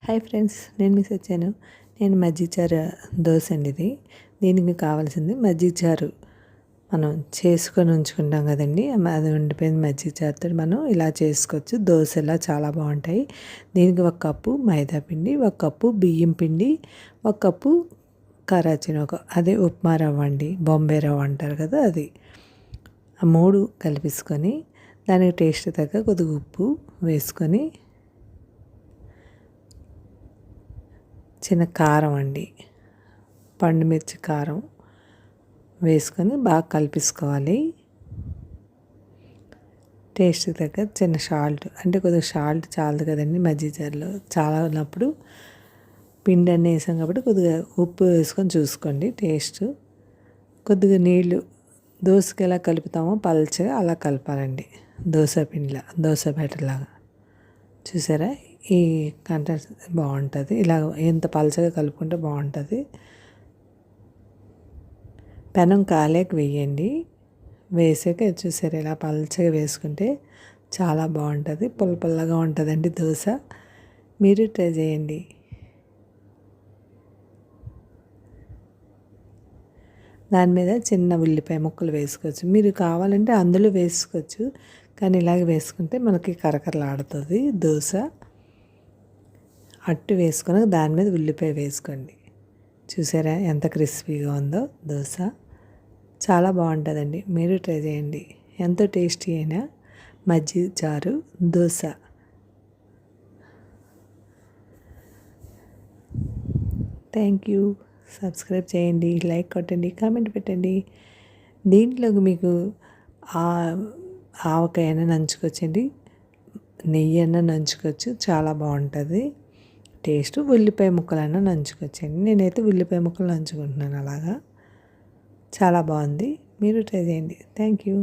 Hi friends, నేను miss వచ్చాను. నేను మజ్జిగ చారు దోశ అండి ఇది. దీనికి కావాల్సింది మజ్జిగ చారు. మనం చేసుకొని ఉంచుకుంటాం కదండి, అది ఉండిపోయింది. మజ్జిగ చారుతో మనం ఇలా చేసుకోవచ్చు. దోశలా చాలా బాగుంటాయి. దీనికి 1 కప్పు మైదా పిండి, 1 కప్పు బియ్యం పిండి, 1 కప్పు కరాచీనొక అదే ఉప్మా రవ్వ అండి, బొంబాయి రవ్వ అంటారు కదా అది. ఆ 3 కలిపేసుకొని దానికి టేస్ట్ తగ్గ కొద్దిగా ఉప్పు వేసుకొని, చిన్న కారం అండి, పండుమిర్చి కారం వేసుకొని బాగా కలిపేసుకోవాలి. టేస్ట్ తగ్గ చిన్న సాల్ట్, అంటే కొద్దిగా సాల్ట్ చాలదు కదండి మజ్జిగ చారులో. చాలా ఉన్నప్పుడు పిండి అన్నీ వేసాం కాబట్టి కొద్దిగా ఉప్పు వేసుకొని చూసుకోండి. టేస్ట్ కొద్దిగా నీళ్ళు, దోశకి ఎలా కలుపుతామో పల్చగా అలా కలపాలండి. దోశ పిండిలా, దోశ బ్యాటర్లాగా. చూసారా, ఈ కంటెంట్స్ బాగుంటుంది. ఇలా ఎంత పలచగా కలుపుకుంటే బాగుంటుంది. పెనం కాలేక వేయండి. వేసాక చూసారా, ఇలా పలచగా వేసుకుంటే చాలా బాగుంటుంది. పుల్ల పుల్లగా ఉంటుందండి దోశ. మీరు ట్రై చేయండి. దాని మీద చిన్న ఉల్లిపాయ ముక్కలు వేసుకోవచ్చు. మీరు కావాలంటే అందులో వేసుకోవచ్చు, కానీ ఇలాగ వేసుకుంటే మనకి కరకరలాడుతుంది దోశ. అట్టు వేసుకొని దాని మీద ఉల్లిపాయ వేసుకోండి. చూసారా ఎంత క్రిస్పీగా ఉందో దోశ. చాలా బాగుంటుందండి. మీరు ట్రై చేయండి. ఎంతో టేస్టీ అయిన మజ్జిగ చారు దోశ. Thank you. సబ్స్క్రైబ్ చేయండి, లైక్ కొట్టండి, కామెంట్ పెట్టండి. దీంట్లోకి మీకు ఆవకాయ అయినా నంచుకోవచ్చండి, నెయ్యి అయినా నంచుకోవచ్చు. చాలా బాగుంటుంది టేస్ట్. ఉల్లిపాయ ముక్కలైనా నంచుకోవచ్చండి. నేనైతే ఉల్లిపాయ ముక్కలు నంచుకుంటున్నాను అలాగా. చాలా బాగుంది. మీరు ట్రై చేయండి. Thank you.